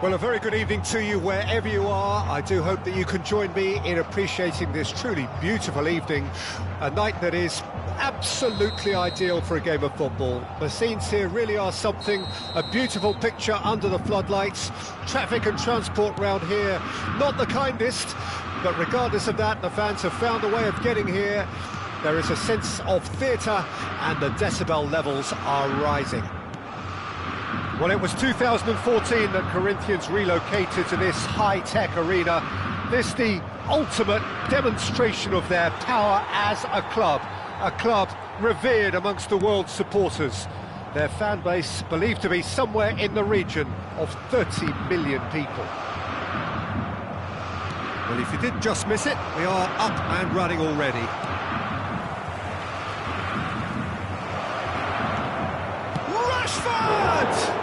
Well, a very good evening to you wherever you are. I do hope that you can join me in appreciating this truly beautiful evening, a night that is absolutely ideal for a game of football. The scenes here really are something, a beautiful picture under the floodlights. Traffic and transport round here, not the kindest, but regardless of that, the fans have found a way of getting here. There is a sense of theatre and the decibel levels are rising. Well, it was 2014 that Corinthians relocated to this high-tech arena. This the ultimate demonstration of their power as a club revered amongst the world's supporters. Their fan base believed to be somewhere in the region of 30 million people. Well, if you did just miss it, we are up and running already. Rashford!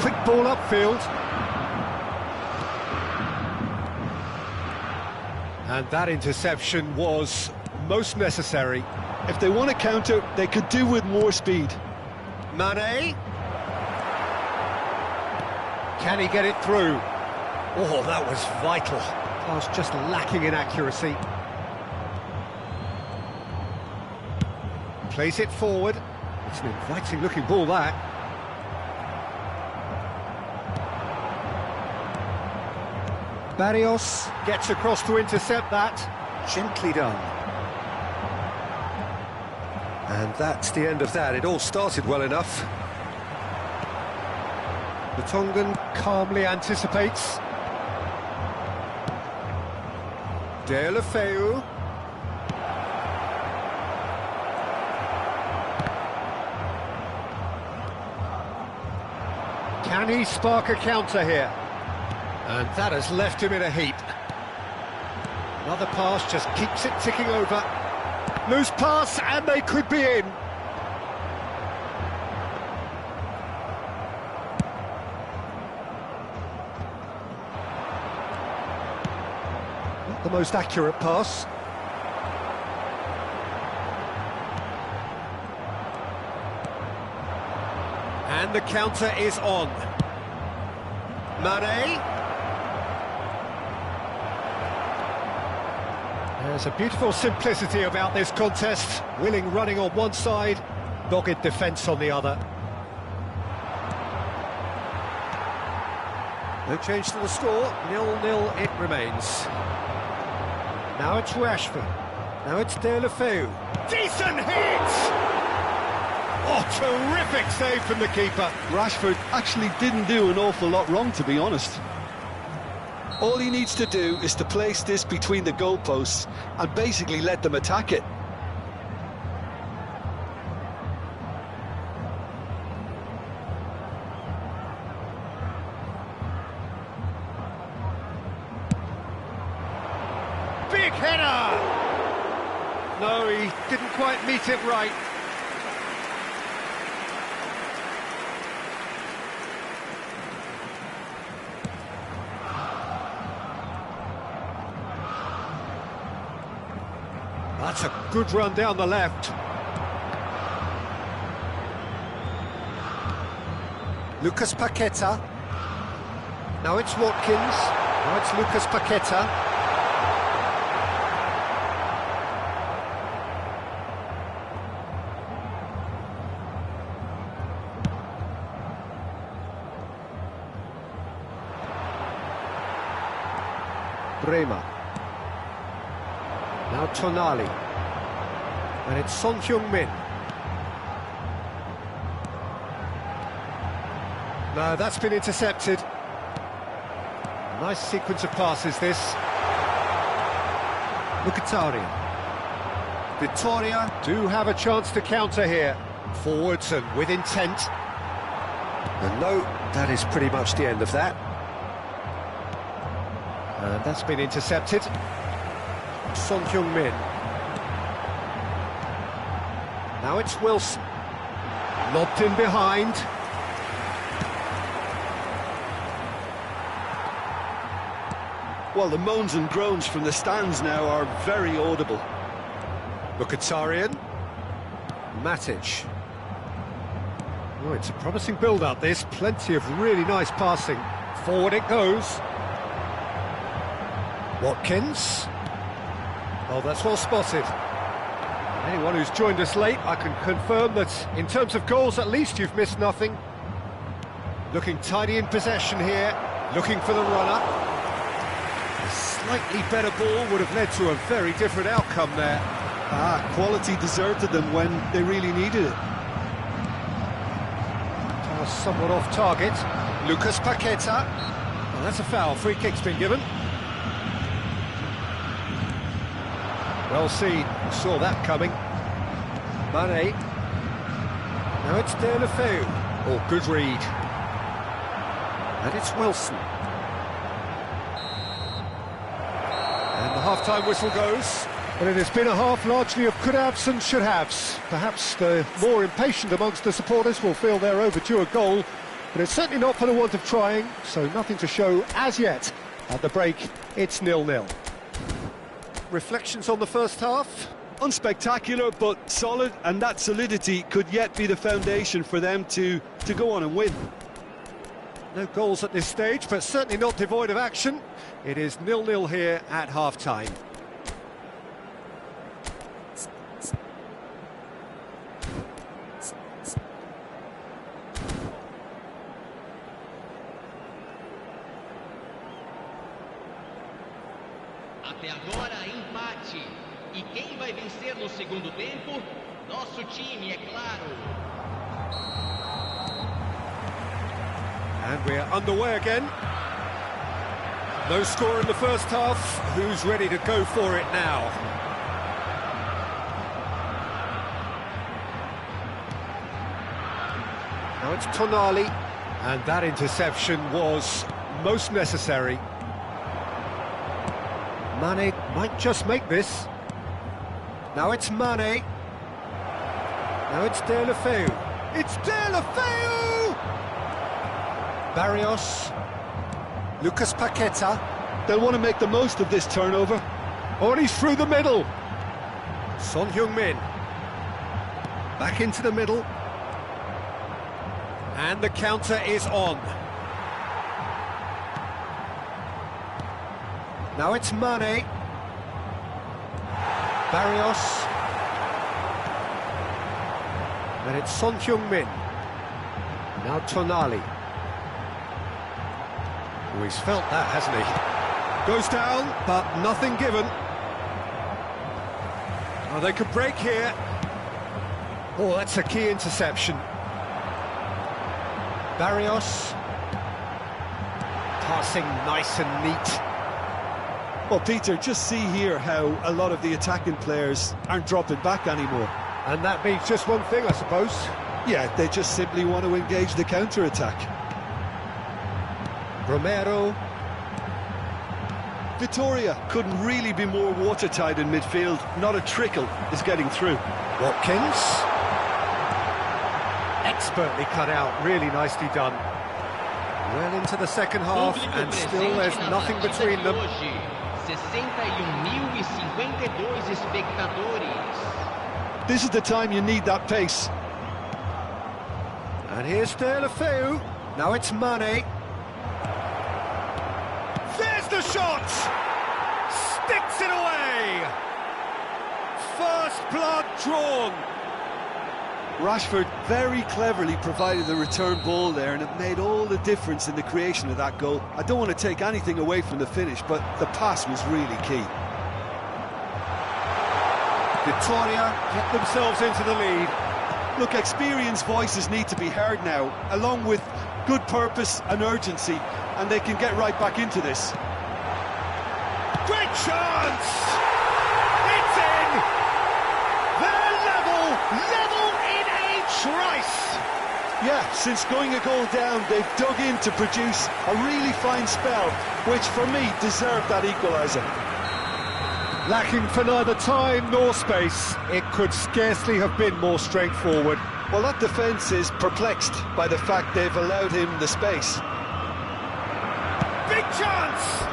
Quick ball upfield. And that interception was most necessary. If they want to counter, they could do with more speed. Mane. Can he get it through? Oh, that was vital. I was just lacking in accuracy. Plays it forward. It's an inviting looking ball, that. Barrios gets across to intercept that. Gently done. And that's the end of that. It all started well enough. The Tongan calmly anticipates. Deulofeu. Can he spark a counter here? And that has left him in a heap. Another pass just keeps it ticking over. Loose pass, and they could be in. Not the most accurate pass. And the counter is on. Mane. There's a beautiful simplicity about this contest. Willing running on one side, dogged defence on the other. No change to the score, 0-0 it remains. Now it's Rashford. Now it's Deulofeu. Decent hit! Oh, terrific save from the keeper. Rashford actually didn't do an awful lot wrong, to be honest. All he needs to do is to place this between the goalposts and basically let them attack it. Big header! No, he didn't quite meet it right. That's a good run down the left. Lucas Paqueta. Now it's Watkins. Now it's Lucas Paqueta. Bremer. Now Tonali. And it's Son Heung-min. No, that's been intercepted. Nice sequence of passes, this. Mkhitaryan. Vitória do have a chance to counter here. Forwards and with intent. And no, that is pretty much the end of that. And that's been intercepted. Son Heung-min. Now it's Wilson. Lobbed in behind. Well, the moans and groans from the stands now are very audible. Mkhitaryan. Matic. Oh, it's a promising build-up, this. Plenty of really nice passing. Forward it goes. Watkins. Oh, that's well spotted. Anyone who's joined us late, I can confirm that in terms of goals, at least you've missed nothing. Looking tidy in possession here, looking for the runner. A slightly better ball would have led to a very different outcome there. Quality deserted them when they really needed it. Pass somewhat off target. Lucas Paqueta. Well, that's a foul. Free kick's been given. Well seen. Saw that coming. Mane. Now it's Deulofeu. Oh, good read. And it's Wilson. And the half-time whistle goes. Well, it has been a half largely of could-haves and should-haves. Perhaps the more impatient amongst the supporters will feel they're overdue a goal, but it's certainly not for the want of trying, so nothing to show as yet. At the break, it's 0-0. Reflections on the first half? Unspectacular, but solid, and that solidity could yet be the foundation for them to go on and win. No goals at this stage, but certainly not devoid of action. It is 0-0 here at half-time. Até agora, empate. E quem vai vencer no segundo tempo? Nosso time, é claro. And we're underway again. No score in the first half. Who's ready to go for it now? Now it's Tonali. And that interception was most necessary. Mane might just make this. Now it's Mane. Now it's Deulofeu. It's Deulofeu! Barrios. Lucas Paqueta. They'll want to make the most of this turnover. Oh, and he's through the middle. Son Heung-min. Back into the middle. And the counter is on. Now it's Mane. Barrios. And it's Son Heung-min. Now Tonali. Oh, he's felt that, hasn't he? Goes down, but nothing given. Oh, they could break here. Oh, that's a key interception. Barrios. Passing nice and neat. Well, Peter, just see here how a lot of the attacking players aren't dropping back anymore. And that means just one thing, I suppose. Yeah, they just simply want to engage the counter-attack. Romero. Vitoria couldn't really be more watertight in midfield. Not a trickle is getting through. Watkins. Expertly cut out, really nicely done. Well into the second half, and still there's nothing between them. 61.052 espectadores. This is the time you need that pace. And here's Deulofeu. Now it's Mane. There's the shot! Sticks it away! First blood drawn. Rashford very cleverly provided the return ball there, and it made all the difference in the creation of that goal. I don't want to take anything away from the finish, but the pass was really key. Vitoria get themselves into the lead. Look, experienced voices need to be heard now, along with good purpose and urgency, and they can get right back into this. Great chance! It's in! They're level in a trice! Yeah, since going a goal down, they've dug in to produce a really fine spell, which for me deserved that equaliser. Lacking for neither time nor space, it could scarcely have been more straightforward. Well, that defence is perplexed by the fact they've allowed him the space. Big chance!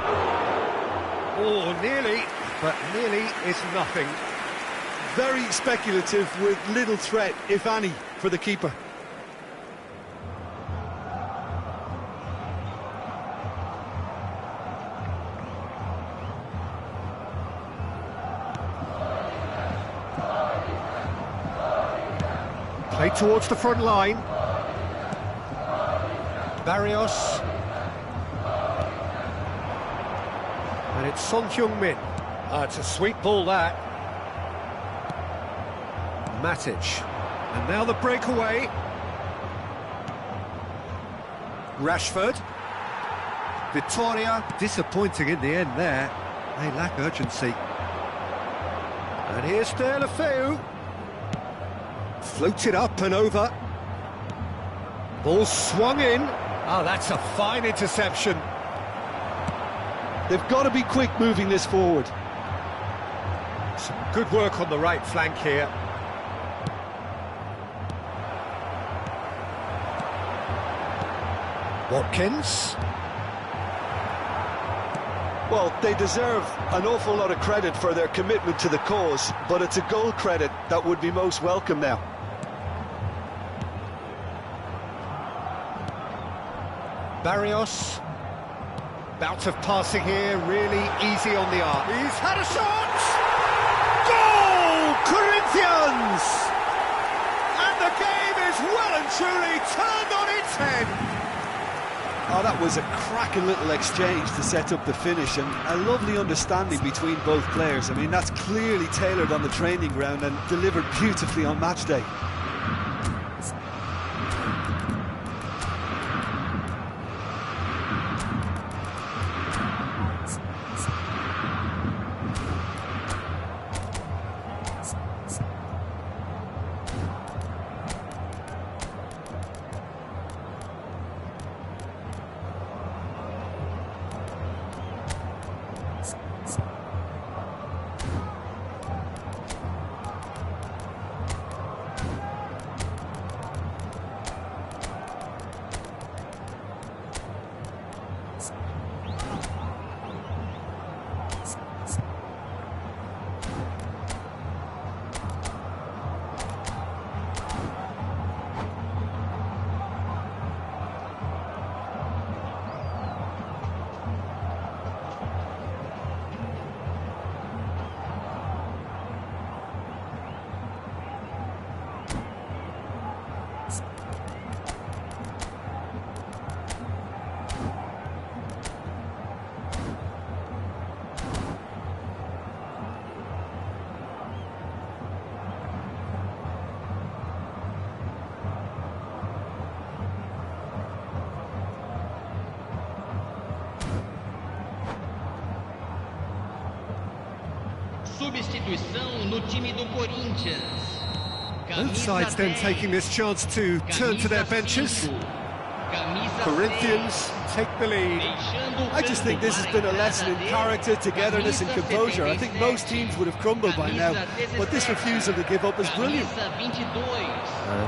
Oh, nearly, but nearly is nothing. Very speculative with little threat, if any, for the keeper. Played towards the front line. Barrios. And it's Son Heung-min. It's a sweet ball, that. Matic. And now the breakaway. Rashford. Vittoria. Disappointing in the end there. They lack urgency. And here's Deulofeu. Floated up and over. Ball swung in. Oh, that's a fine interception. They've got to be quick moving this forward. Some good work on the right flank here. Watkins. Well, they deserve an awful lot of credit for their commitment to the cause, but it's a goal credit that would be most welcome now. Barrios. Bout of passing here, really easy on the arm. He's had a shot! Goal! Corinthians! And the game is well and truly turned on its head. Oh, that was a cracking little exchange to set up the finish, and a lovely understanding between both players. I mean, that's clearly tailored on the training ground and delivered beautifully on match day. Substituição no time do Corinthians. Both sides then taking this chance to turn to their benches. Corinthians take the lead. I just think this has been a lesson in character, togetherness and composure. I think most teams would have crumbled by now, but this refusal to give up is brilliant.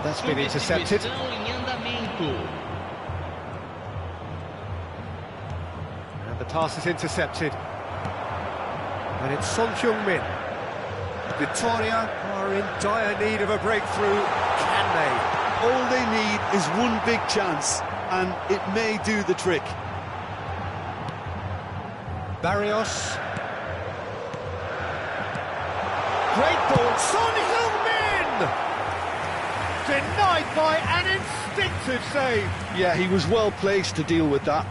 That's been intercepted. And the pass is intercepted. And it's Son Heung-min. Vittoria are in dire need of a breakthrough. Can they? All they need is one big chance, and it may do the trick. Barrios. Great ball, Son Heung-min! Denied by an instinctive save. Yeah, he was well placed to deal with that.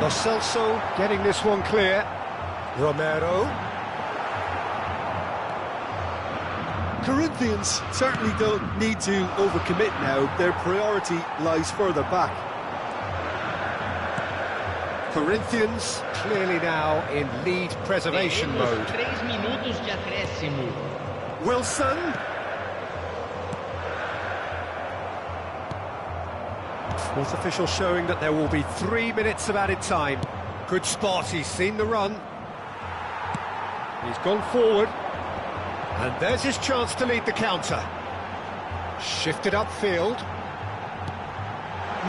Lo Celso getting this one clear. Romero. Corinthians certainly don't need to overcommit now. Their priority lies further back. Corinthians clearly now in lead preservation mode. 3 minutos de acréscimo. Wilson. Fourth official showing that there will be 3 minutes of added time. Good spot, he's seen the run. He's gone forward. And there's his chance to lead the counter. Shifted upfield.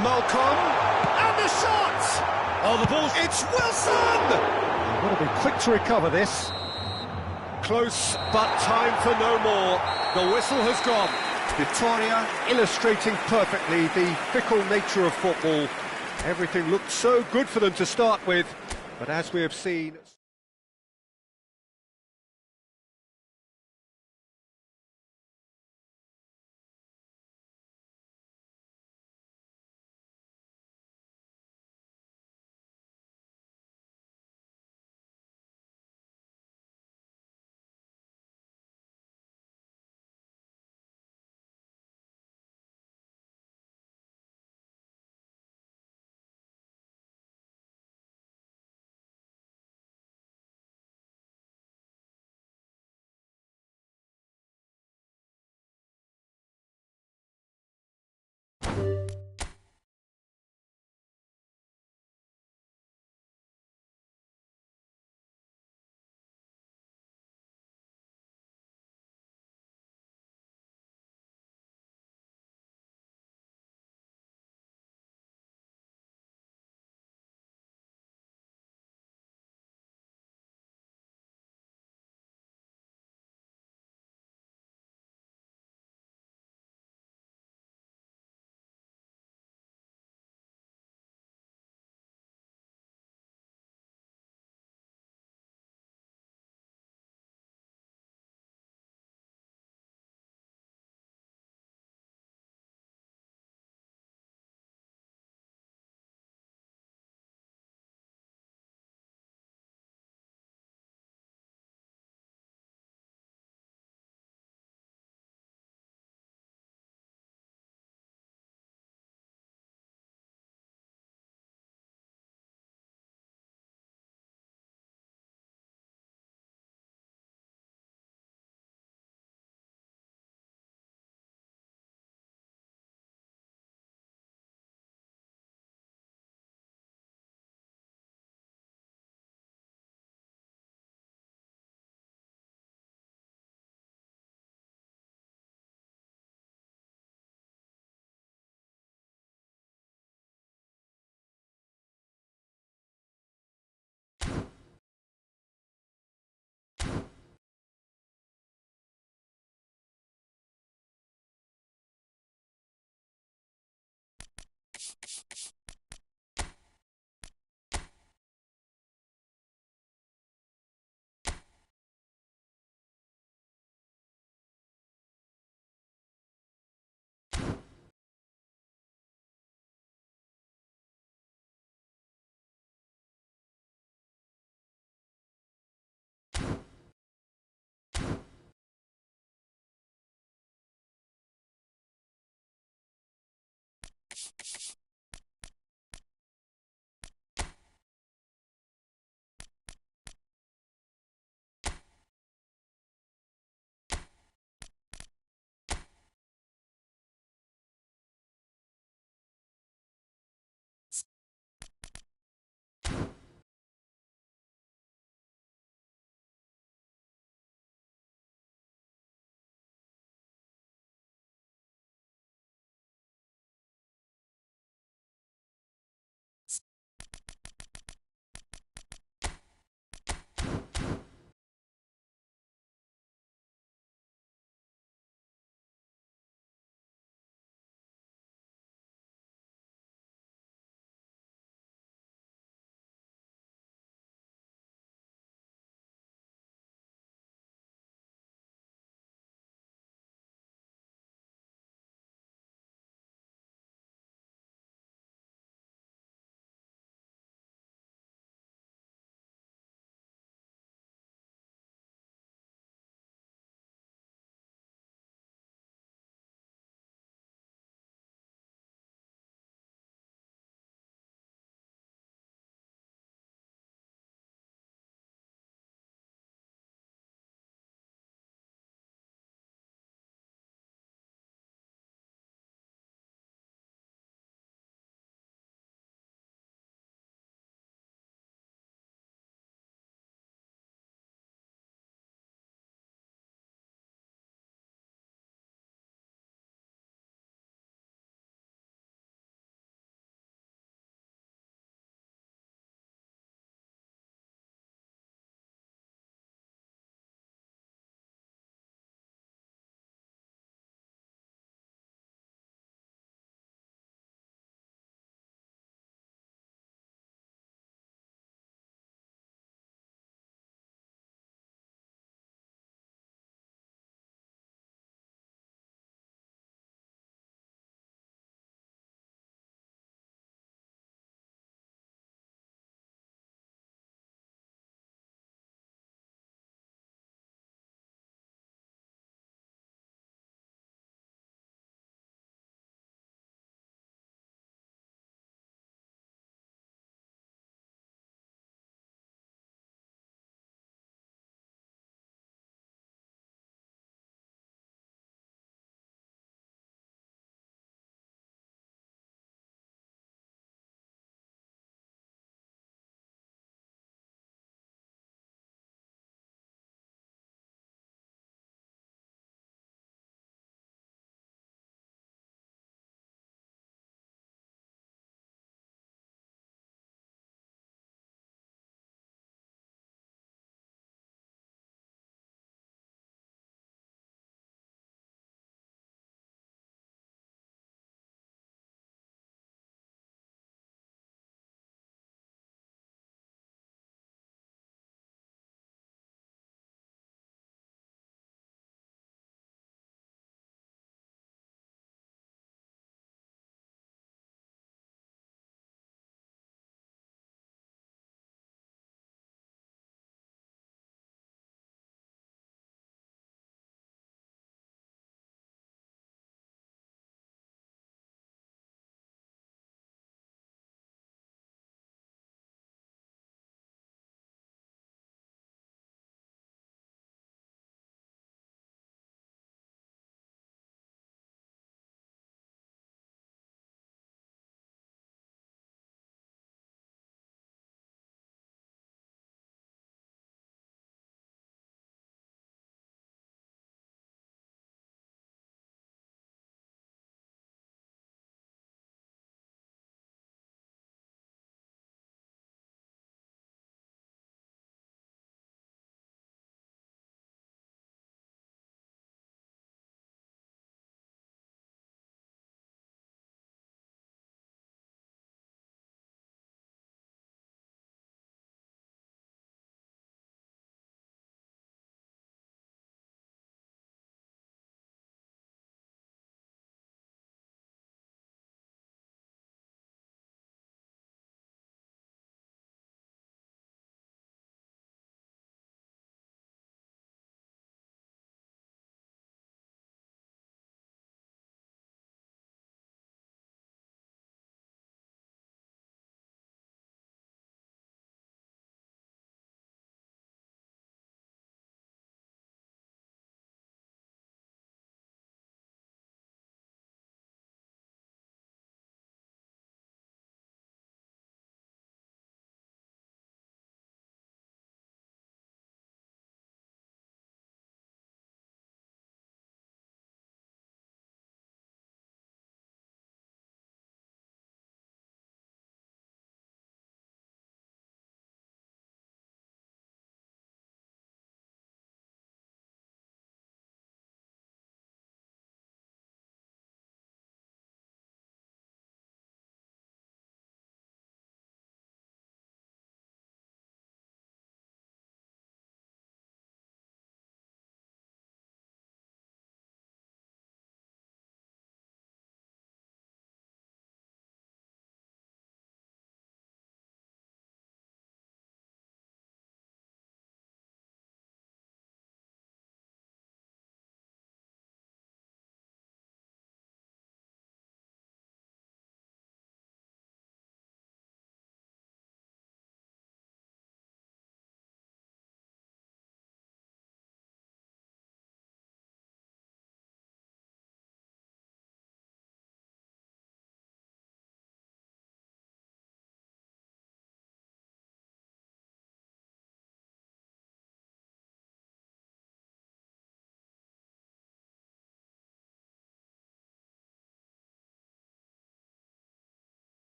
Malcolm. And the shot! Oh, the ball. It's Wilson! You've got to be quick to recover this. Close, but time for no more. The whistle has gone. Vittoria illustrating perfectly the fickle nature of football. Everything looked so good for them to start with, But as we have seen...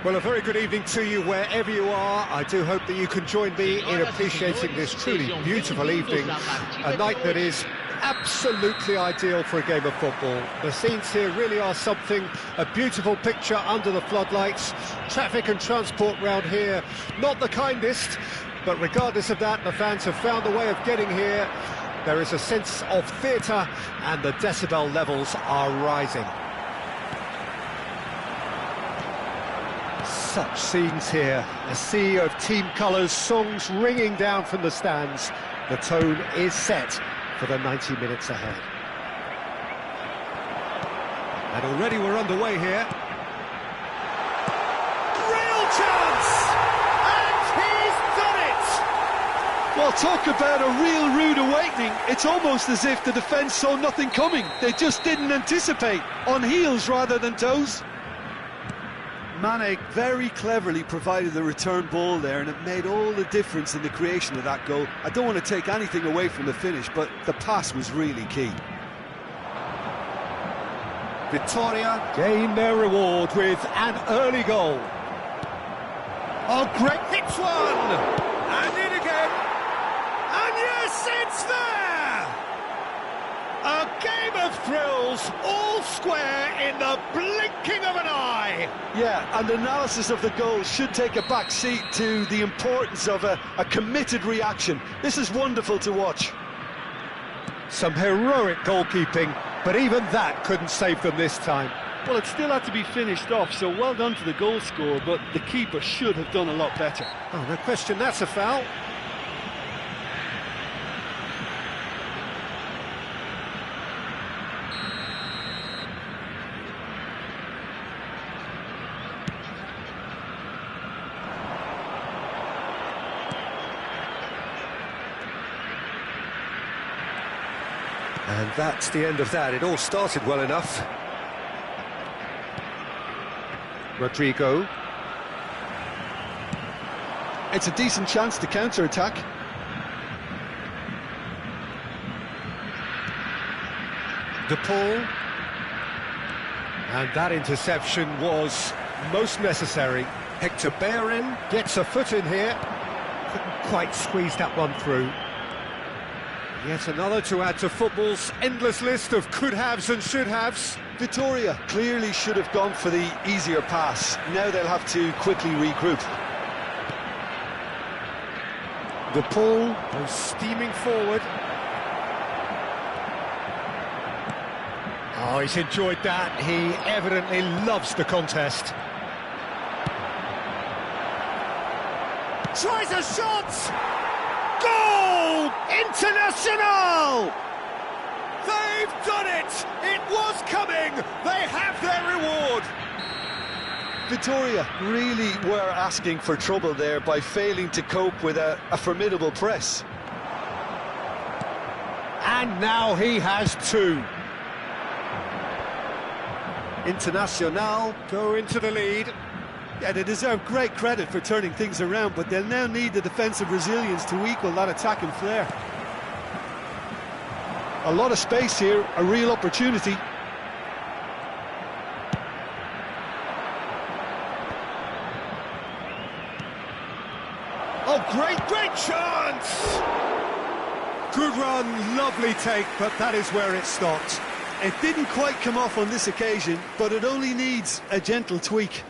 Well, a very good evening to you wherever you are. I do hope that you can join me in appreciating this truly beautiful evening, a night that is absolutely ideal for a game of football. The scenes here really are something, a beautiful picture under the floodlights. Traffic and transport round here, not the kindest, but regardless of that, the fans have found a way of getting here. There is a sense of theatre and the decibel levels are rising. Such scenes here, a sea of team colours, songs ringing down from the stands. The tone is set for the 90 minutes ahead. And already we're underway here. Real chance! And he's done it! Well, talk about a real rude awakening. It's almost as if the defence saw nothing coming. They just didn't anticipate, on heels rather than toes. Mane very cleverly provided the return ball there, and it made all the difference in the creation of that goal. I don't want to take anything away from the finish, but the pass was really key. Vitória gain their reward with an early goal. Oh, great hits one! And in again! And yes, it's there! A game of thrills, all square in the blinking of an eye! Yeah, and analysis of the goal should take a back seat to the importance of a committed reaction. This is wonderful to watch. Some heroic goalkeeping, but even that couldn't save them this time. Well, it still had to be finished off, so well done to the goal scorer, but the keeper should have done a lot better. Oh, no question, that's a foul. And that's the end of that. It all started well enough. Rodrigo. It's a decent chance to counter-attack. De Paul. And that interception was most necessary. Hector Bellerin gets a foot in here. Couldn't quite squeeze that one through. Yet another to add to football's endless list of could-haves and should-haves. Vitória clearly should have gone for the easier pass. Now they'll have to quickly regroup. De Paul goes steaming forward. Oh, he's enjoyed that. He evidently loves the contest. Tries a shot! Goal! International! They've done it! It was coming! They have their reward! Vitória really were asking for trouble there by failing to cope with a formidable press. And now he has two. Internacional go into the lead. Yeah, they deserve great credit for turning things around, but they'll now need the defensive resilience to equal that attacking flair. A lot of space here, a real opportunity. Oh, great chance! Good run, lovely take, but that is where it stopped. It didn't quite come off on this occasion, but it only needs a gentle tweak.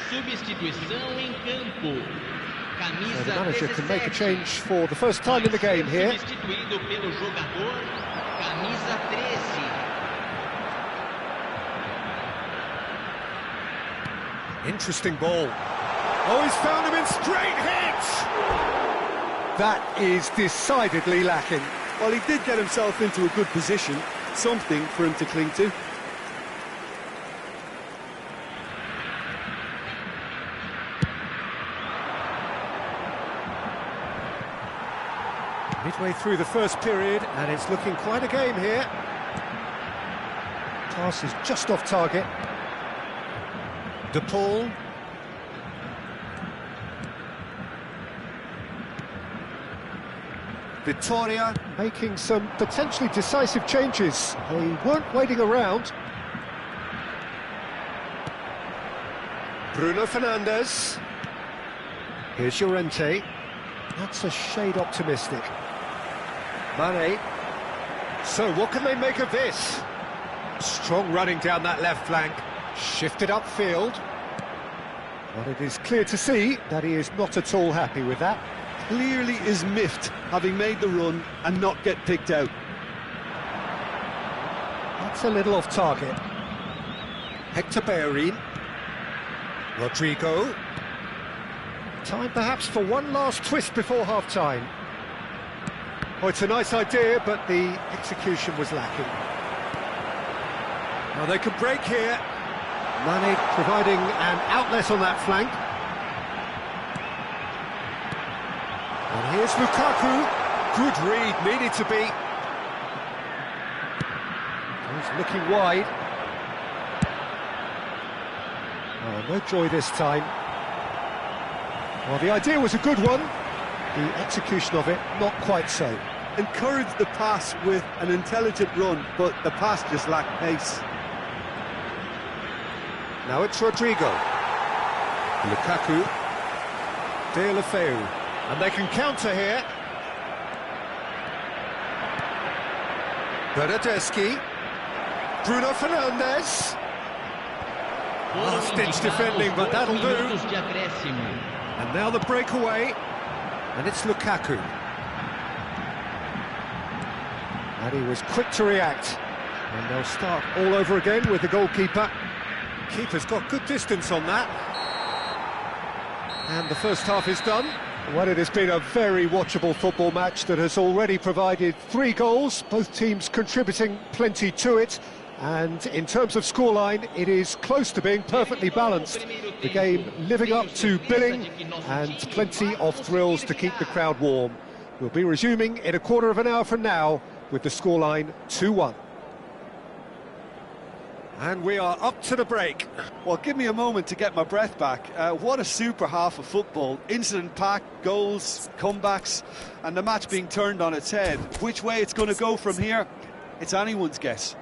Substituição em campo. Camisa the manager can make a 17. change for the first time in the game here. Substituído pelo jogador camisa 13. Interesting ball. Oh, he's found him in straight hit! That is decidedly lacking. Well, he did get himself into a good position, something for him to cling to. Midway through the first period, and it's looking quite a game here. Pass is just off target. De Paul. Vittoria making some potentially decisive changes. They weren't waiting around. Bruno Fernandes. Here's Llorente. That's a shade optimistic. Mane. So what can they make of this? Strong running down that left flank. Shifted upfield. But it is clear to see that he is not at all happy with that. Clearly is miffed, having made the run and not get picked out. That's a little off target. Hector Bellerin. Rodrigo. Time perhaps for one last twist before half-time. Oh, it's a nice idea, but the execution was lacking. Now they can break here. Mane providing an outlet on that flank. And here's Lukaku. Good read, needed to be. He's looking wide. Oh, no joy this time. Well, the idea was a good one. The execution of it, not quite so. Encouraged the pass with an intelligent run, but the pass just lacked pace. Now it's Rodrigo. Lukaku. Deulofeu. And they can counter here. Bernardeschi. Bruno Fernandes. Last-ditch defending, but that'll do. And now the breakaway. And it's Lukaku. And he was quick to react. And they'll start all over again with the goalkeeper. Keeper's got good distance on that. And the first half is done. Well, it has been a very watchable football match that has already provided 3 goals, both teams contributing plenty to it. And in terms of scoreline, it is close to being perfectly balanced. The game living up to billing and plenty of thrills to keep the crowd warm. We'll be resuming in a quarter of an hour from now with the scoreline 2-1. And we are up to the break. Well, give me a moment to get my breath back. What a super half of football. Incident-packed, goals, comebacks, and the match being turned on its head. Which way it's going to go from here, it's anyone's guess.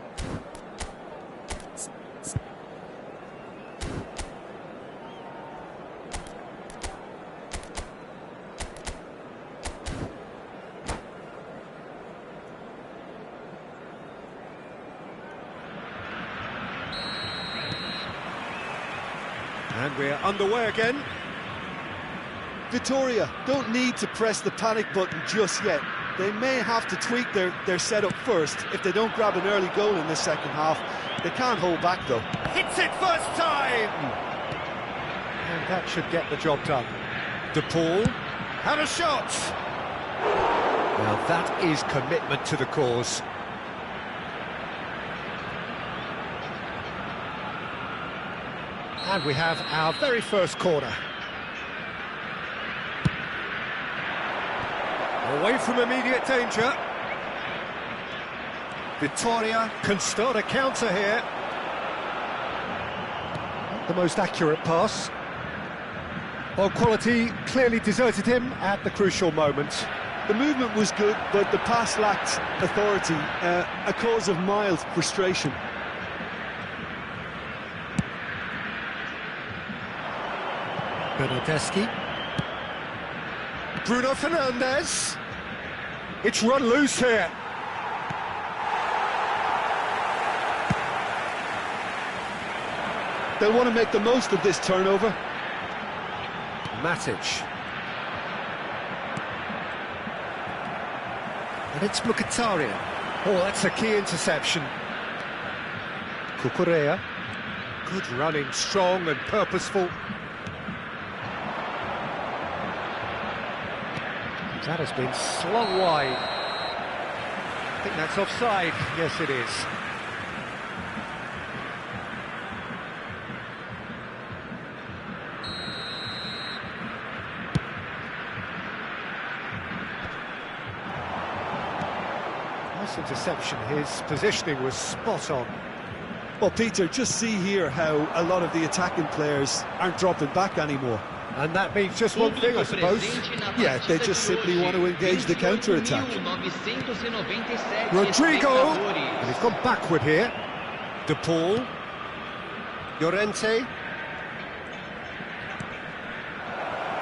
And we're underway again. Vittoria don't need to press the panic button just yet. They may have to tweak their setup first if they don't grab an early goal in the second half. They can't hold back though. Hits it first time! And that should get the job done. De Paul had a shot! Now that is commitment to the cause. And we have our very first corner. Away from immediate danger. Vittoria can start a counter here. Not the most accurate pass. Well, quality clearly deserted him at the crucial moment. The movement was good, but the pass lacked authority, a cause of mild frustration. Bernardeschi. Bruno Fernandes. It's run loose here. They'll want to make the most of this turnover. Matic. And it's Mkhitaryan. Oh, that's a key interception. Cucurella. Good running, strong and purposeful. That has been slung wide. I think that's offside. Yes, it is. Nice interception, his positioning was spot on. Well, Peter, just see here how a lot of the attacking players aren't dropping back anymore. And that means just one thing, I suppose. Yeah, they just simply want to engage the counter-attack. Rodrigo! And he's gone backward here. De Paul. Llorente.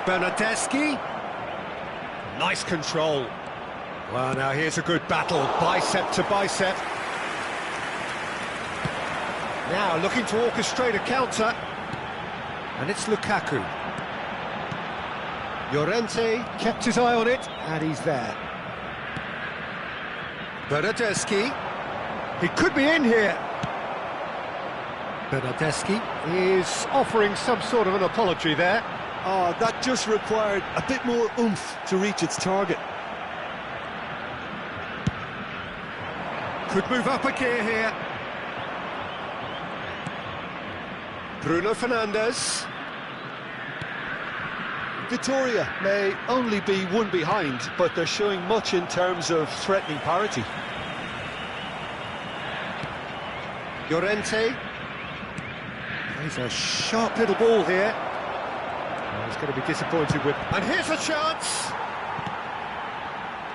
Bernardeschi. Nice control. Well, now here's a good battle, bicep to bicep. Now looking to orchestrate a counter. And it's Lukaku. Llorente kept his eye on it, and he's there. Bernardeschi. He could be in here. Bernardeschi is offering some sort of an apology there. Oh, that just required a bit more oomph to reach its target. Could move up a gear here. Bruno Fernandes. Vitoria may only be one behind, but they're showing much in terms of threatening parity. Llorente. He's a sharp little ball here. Oh, he's going to be disappointed with... And here's a chance!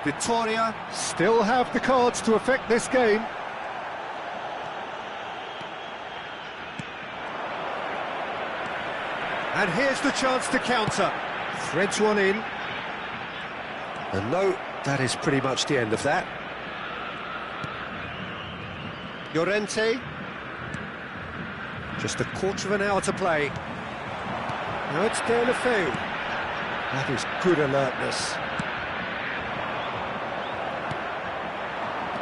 Vitoria still have the cards to affect this game. And here's the chance to counter. Threads one in. And no, that is pretty much the end of that. Llorente. Just a quarter of an hour to play. Now it's Deulofeu. That is good alertness.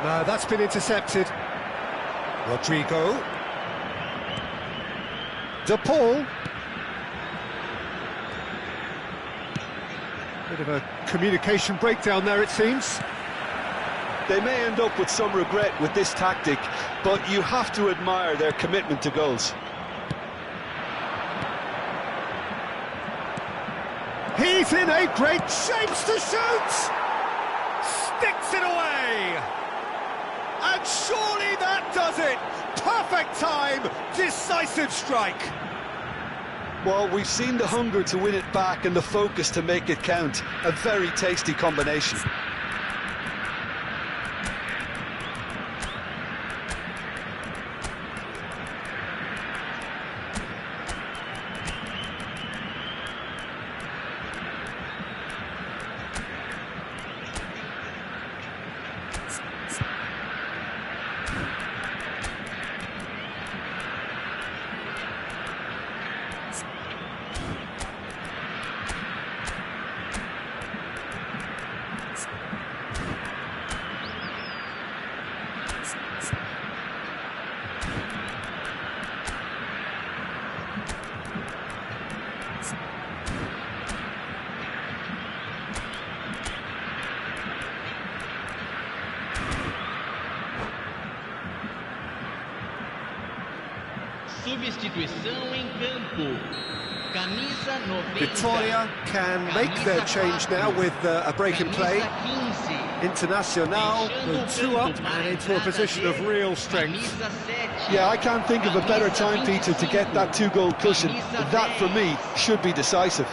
No, that's been intercepted. Rodrigo. De Paul. Bit of a communication breakdown there, it seems. They may end up with some regret with this tactic, but you have to admire their commitment to goals. He's in a great shape to shoot! Sticks it away! And surely that does it! Perfect time, decisive strike! Well, we've seen the hunger to win it back and the focus to make it count. A very tasty combination. Substituição em campo. Camisa 90. Vitoria can make their change now with a break in play. Internacional with two up and into a position of real strength. Yeah, I can't think of a better time, Peter, to get that two-goal cushion. That, for me, should be decisive.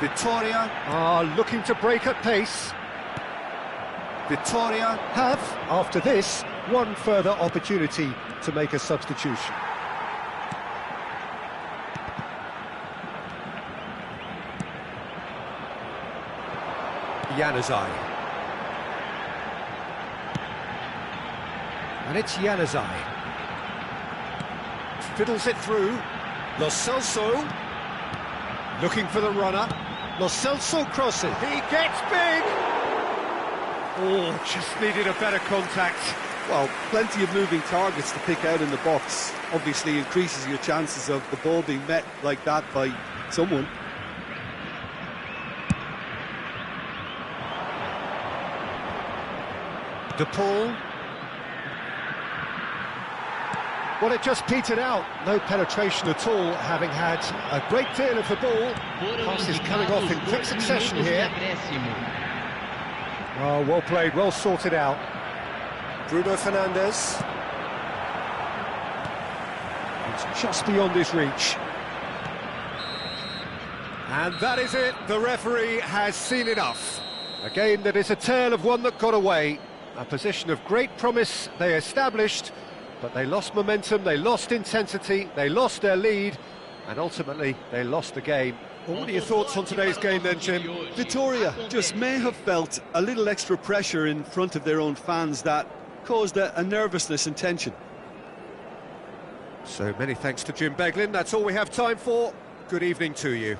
Vitoria are looking to break at pace. Vitoria have, after this, one further opportunity to make a substitution. Januzaj. And it's Januzaj. Fiddles it through. Lo Celso. Looking for the runner. Lo Celso crosses. He gets big! Oh, just needed a better contact. Well, plenty of moving targets to pick out in the box. Obviously increases your chances of the ball being met like that by someone. De Paul. Well, it just petered out. No penetration at all, having had a great deal of the ball. Passes coming off in quick succession here. Oh, well played, well sorted out. Bruno Fernandes. It's just beyond his reach. And that is it, the referee has seen enough. A game that is a tale of one that got away. A position of great promise they established, but they lost momentum, they lost intensity, they lost their lead, and ultimately they lost the game. Well, what are your thoughts on today's game then, Jim? Vitoria just may have felt a little extra pressure in front of their own fans that caused a nervousness and tension. So many thanks to Jim Beglin, that's all we have time for. Good evening to you.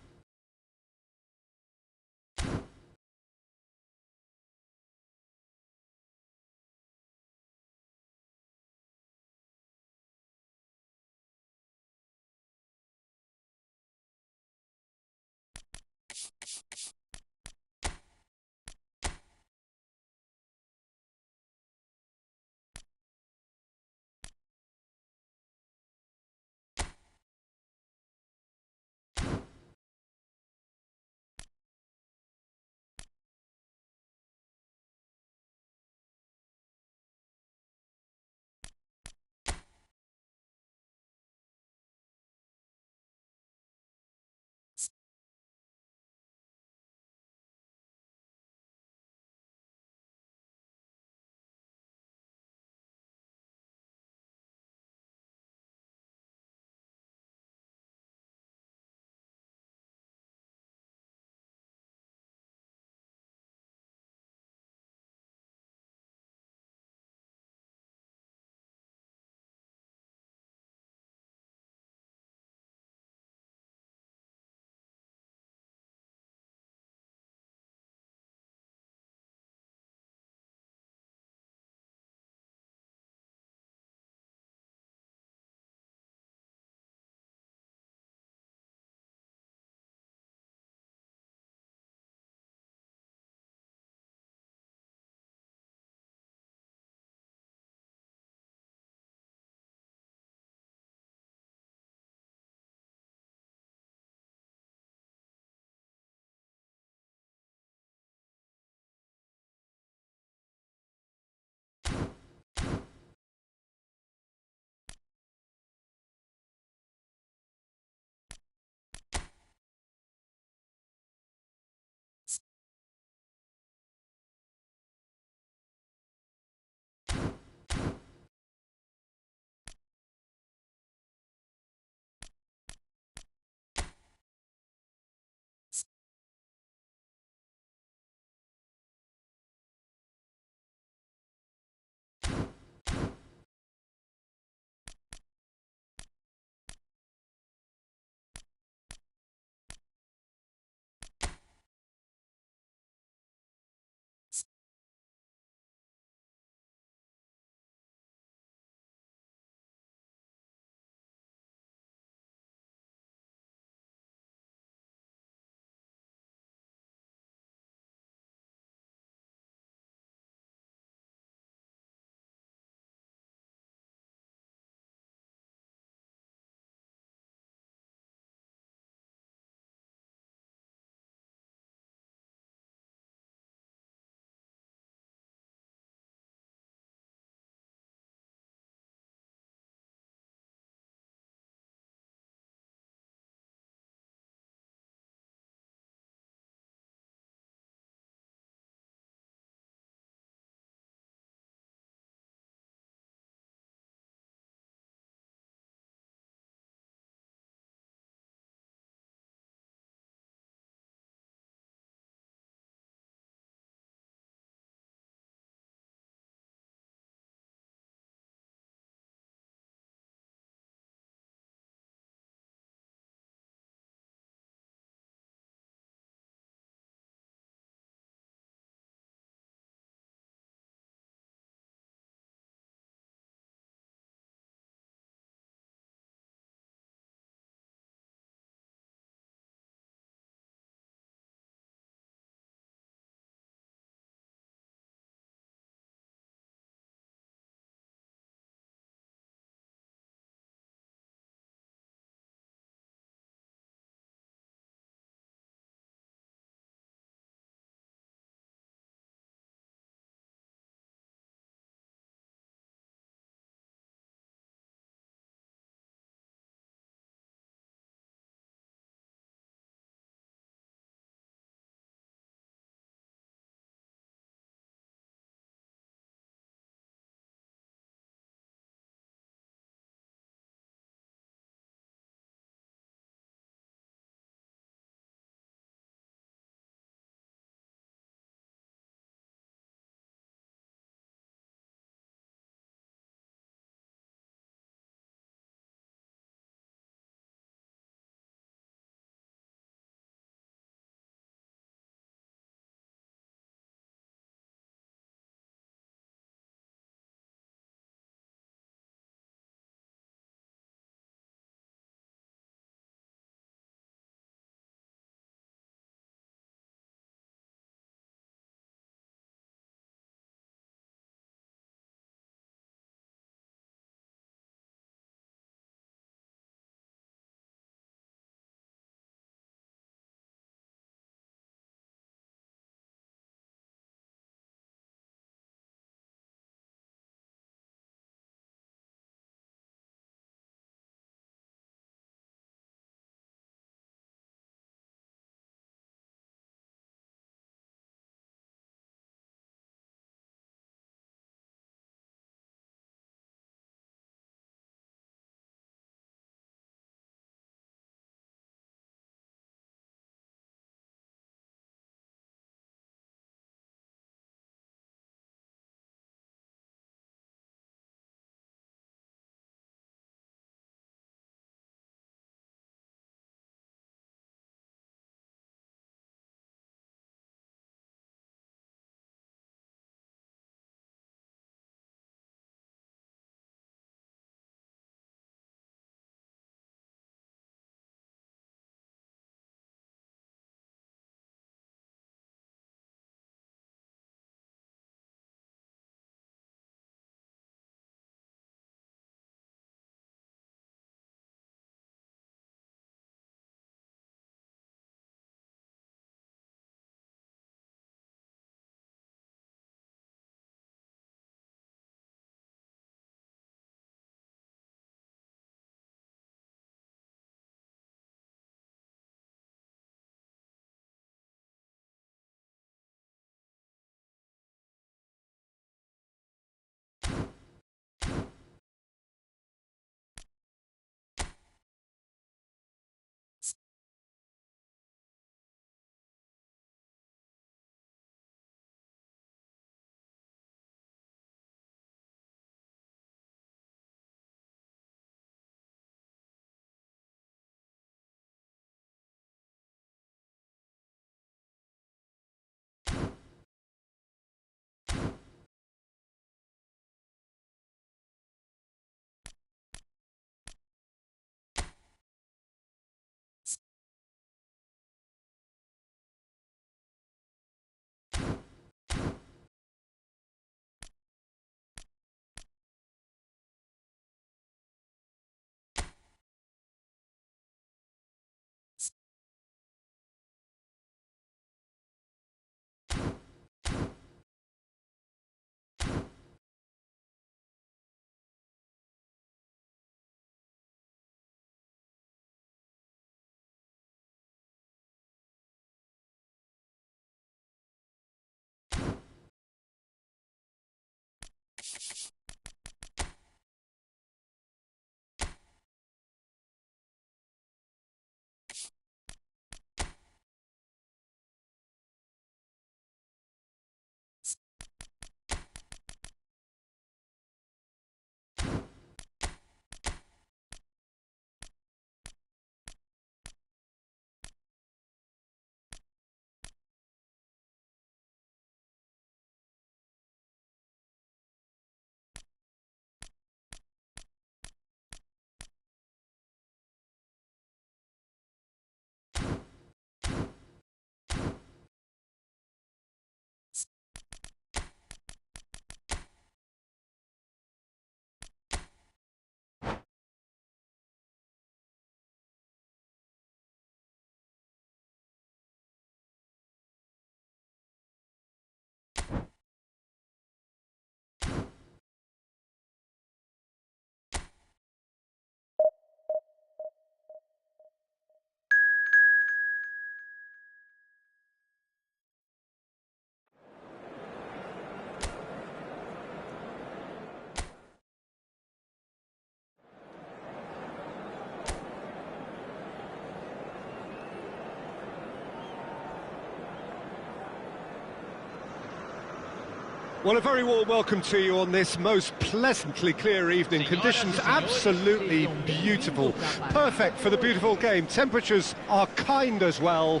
Well, a very warm welcome to you on this most pleasantly clear evening. Conditions absolutely beautiful. Perfect for the beautiful game. Temperatures are kind as well.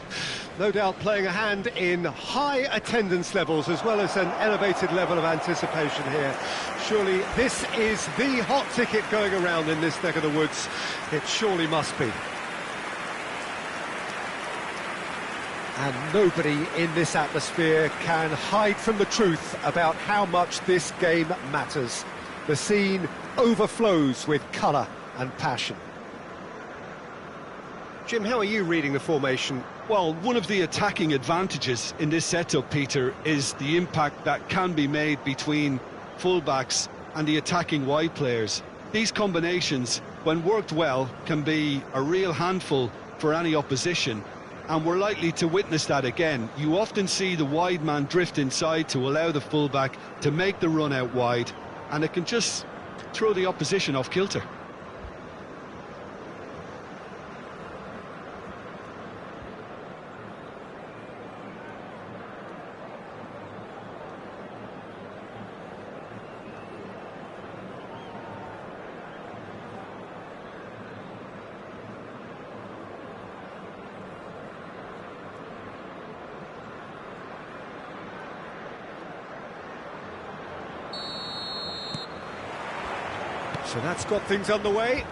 No doubt playing a hand in high attendance levels as well as an elevated level of anticipation here. Surely this is the hot ticket going around in this neck of the woods. It surely must be. And nobody in this atmosphere can hide from the truth about how much this game matters. The scene overflows with colour and passion. Jim, how are you reading the formation? Well, one of the attacking advantages in this setup, Peter, is the impact that can be made between fullbacks and the attacking wide players. These combinations, when worked well, can be a real handful for any opposition. And we're likely to witness that again. You often see the wide man drift inside to allow the fullback to make the run out wide, and it can just throw the opposition off kilter. So that's got things underway.